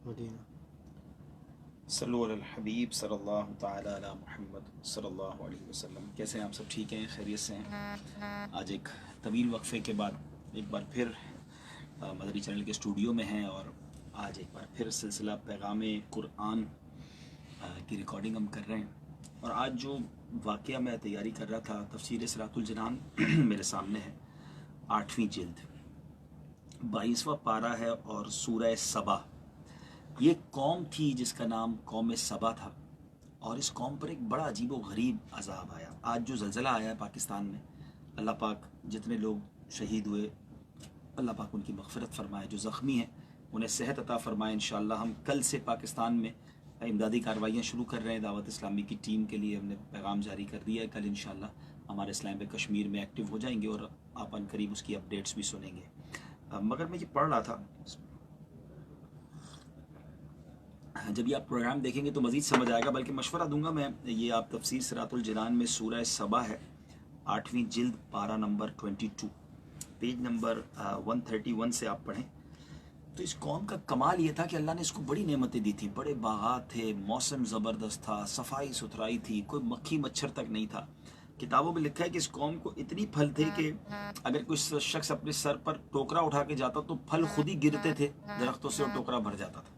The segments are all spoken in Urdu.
مدینہ۔ صلو علی الحبیب صلی اللہ تعالی علی محمد صلی اللہ علیہ وسلم۔ کیسے ہیں آپ سب؟ ٹھیک ہیں، خیریت سے ہیں؟ آج ایک طویل وقفے کے بعد ایک بار پھر مدری چینل کے اسٹوڈیو میں ہیں، اور آج ایک بار پھر سلسلہ پیغام قرآن کی ریکارڈنگ ہم کر رہے ہیں۔ اور آج جو واقعہ میں تیاری کر رہا تھا، تفسیر صراط الجنان میرے سامنے ہے، 8ویں جلد، 22واں پارہ ہے، اور سورہ سبا۔ یہ قوم تھی جس کا نام قوم سبا تھا، اور اس قوم پر ایک بڑا عجیب و غریب عذاب آیا۔ آج جو زلزلہ آیا ہے پاکستان میں، اللہ پاک جتنے لوگ شہید ہوئے اللہ پاک ان کی مغفرت فرمائے، جو زخمی ہیں انہیں صحت عطا فرمائے۔ انشاءاللہ ہم کل سے پاکستان میں امدادی کارروائیاں شروع کر رہے ہیں۔ دعوت اسلامی کی ٹیم کے لیے ہم نے پیغام جاری کر دیا ہے، کل انشاءاللہ ہمارے اسلام کشمیر میں ایکٹیو ہو جائیں گے، اور آپ ان قریب اس کی اپڈیٹس بھی سنیں گے۔ مگر میں یہ پڑھ رہا تھا، جب یہ آپ پروگرام دیکھیں گے تو مزید سمجھ آئے گا، بلکہ مشورہ دوں گا میں، یہ آپ تفسیر صراط الجنان میں سورہ سبا ہے، 8ویں جلد، پارہ نمبر 22، پیج نمبر 131 سے آپ پڑھیں۔ تو اس قوم کا کمال یہ تھا کہ اللہ نے اس کو بڑی نعمتیں دی تھیں، بڑے باغات تھے، موسم زبردست تھا، صفائی ستھرائی تھی، کوئی مکھی مچھر تک نہیں تھا۔ کتابوں میں لکھا ہے کہ اس قوم کو اتنی پھل تھے کہ اگر کوئی شخص اپنے سر پر ٹوکرا اٹھا کے جاتا تو پھل خود ہی گرتے تھے درختوں سے، اور ٹوکرا بھر جاتا تھا۔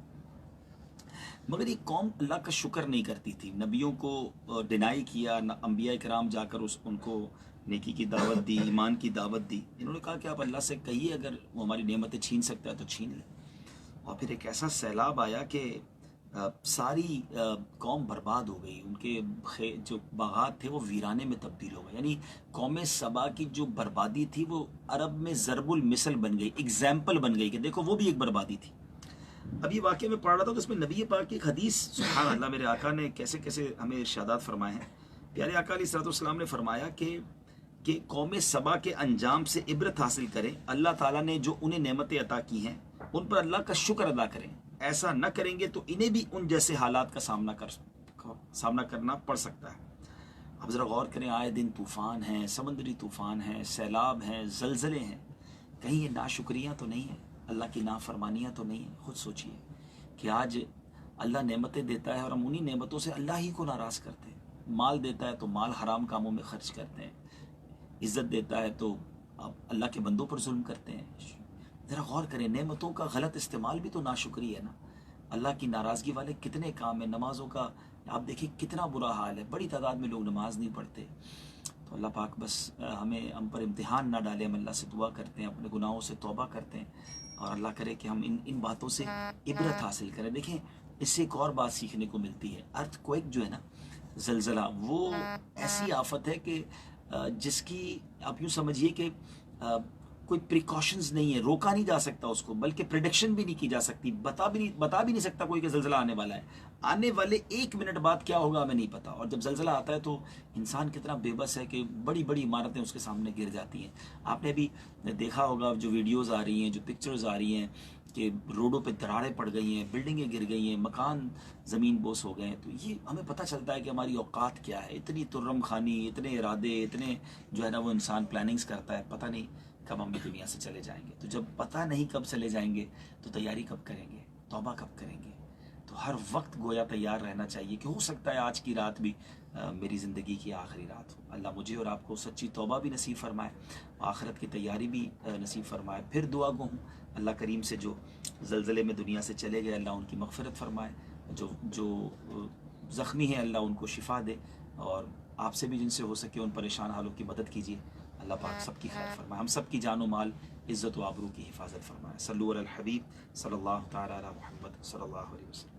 مگر یہ قوم اللہ کا شکر نہیں کرتی تھی، نبیوں کو ڈینائی کیا، انبیاء کرام جا کر ان کو نیکی کی دعوت دی، ایمان کی دعوت دی۔ انہوں نے کہا کہ آپ اللہ سے کہیے اگر وہ ہماری نعمتیں چھین سکتا ہے تو چھین لیں۔ اور پھر ایک ایسا سیلاب آیا کہ ساری قوم برباد ہو گئی، ان کے جو باغات تھے وہ ویرانے میں تبدیل ہو گئے۔ یعنی قوم سبا کی جو بربادی تھی وہ عرب میں ضرب المثل بن گئی، ایگزامپل بن گئی کہ دیکھو وہ بھی ایک بربادی تھی۔ اب یہ واقعہ میں پڑھ رہا تھا تو اس میں نبی پاک کی ایک حدیث، سبحان اللہ، میرے آقا نے کیسے کیسے ہمیں ارشادات فرمائے ہیں۔ پیارے آقا علیہ الصلوۃ والسلام نے فرمایا کہ قوم سبا کے انجام سے عبرت حاصل کریں، اللہ تعالیٰ نے جو انہیں نعمتیں عطا کی ہیں ان پر اللہ کا شکر ادا کریں، ایسا نہ کریں گے تو انہیں بھی ان جیسے حالات کا سامنا کرنا پڑ سکتا ہے۔ اب ذرا غور کریں، آئے دن طوفان ہیں، سمندری طوفان ہیں، سیلاب ہیں، زلزلے ہیں، کہیں یہ ناشکریاں تو نہیں ہیں، اللہ کی نافرمانیاں تو نہیں ہیں؟ خود سوچئے کہ آج اللہ نعمتیں دیتا ہے اور ہم انہی نعمتوں سے اللہ ہی کو ناراض کرتے ہیں۔ مال دیتا ہے تو مال حرام کاموں میں خرچ کرتے ہیں، عزت دیتا ہے تو اللہ کے بندوں پر ظلم کرتے ہیں۔ ذرا غور کریں، نعمتوں کا غلط استعمال بھی تو ناشکری ہے نا۔ اللہ کی ناراضگی والے کتنے کام ہیں، نمازوں کا آپ دیکھیں کتنا برا حال ہے، بڑی تعداد میں لوگ نماز نہیں پڑھتے۔ تو اللہ پاک بس ہم پر امتحان نہ ڈالے، ہم اللہ سے دعا کرتے ہیں، اپنے گناہوں سے توبہ کرتے ہیں، اور اللہ کرے کہ ہم ان باتوں سے عبرت حاصل کریں۔ دیکھیں اس سے ایک اور بات سیکھنے کو ملتی ہے، ارتھ کوئک جو ہے نا، زلزلہ، وہ ایسی آفت ہے کہ جس کی آپ یوں سمجھیے کہ کوئی پریکاشنز نہیں ہے، روکا نہیں جا سکتا اس کو، بلکہ پریڈکشن بھی نہیں کی جا سکتی، بتا بھی نہیں سکتا کوئی کہ زلزلہ آنے والا ہے، آنے والے 1 منٹ بعد کیا ہوگا ہمیں نہیں پتا۔ اور جب زلزلہ آتا ہے تو انسان کتنا بے بس ہے کہ بڑی بڑی عمارتیں اس کے سامنے گر جاتی ہیں۔ آپ نے بھی دیکھا ہوگا جو ویڈیوز آ رہی ہیں، جو پکچرز آ رہی ہیں کہ روڈوں پہ دراڑیں پڑ گئی ہیں، بلڈنگیں گر گئی ہیں، مکان زمین بوس ہو گئے ہیں۔ تو یہ ہمیں پتہ چلتا ہے کہ ہماری اوقات کیا ہے، اتنی ترم خانی، اتنے ارادے، اتنے جو ہے نا وہ انسان پلاننگز کرتا ہے، پتہ نہیں کب ہم بھی دنیا سے چلے جائیں گے۔ تو جب پتہ نہیں کب چلے جائیں گے تو تیاری کب کریں گے، توبہ کب کریں گے؟ تو ہر وقت گویا تیار رہنا چاہیے کہ ہو سکتا ہے آج کی رات بھی میری زندگی کی آخری رات ہو۔ اللہ مجھے اور آپ کو سچی توبہ بھی نصیب فرمائے، آخرت کی تیاری بھی نصیب فرمائے۔ پھر دعا گو ہوں اللہ کریم سے، جو زلزلے میں دنیا سے چلے گئے اللہ ان کی مغفرت فرمائے، جو زخمی ہیں اللہ ان کو شفا دے، اور آپ سے بھی جن سے ہو سکے ان پریشان حالوں کی مدد کیجیے۔ اللہ پاک سب کی خیر فرمائے، ہم سب کی جان و مال، عزت و آبرو کی حفاظت فرمائے۔ صلو علی الحبیب صلی اللہ تعالی علی محمد صلی اللہ علیہ وسلم۔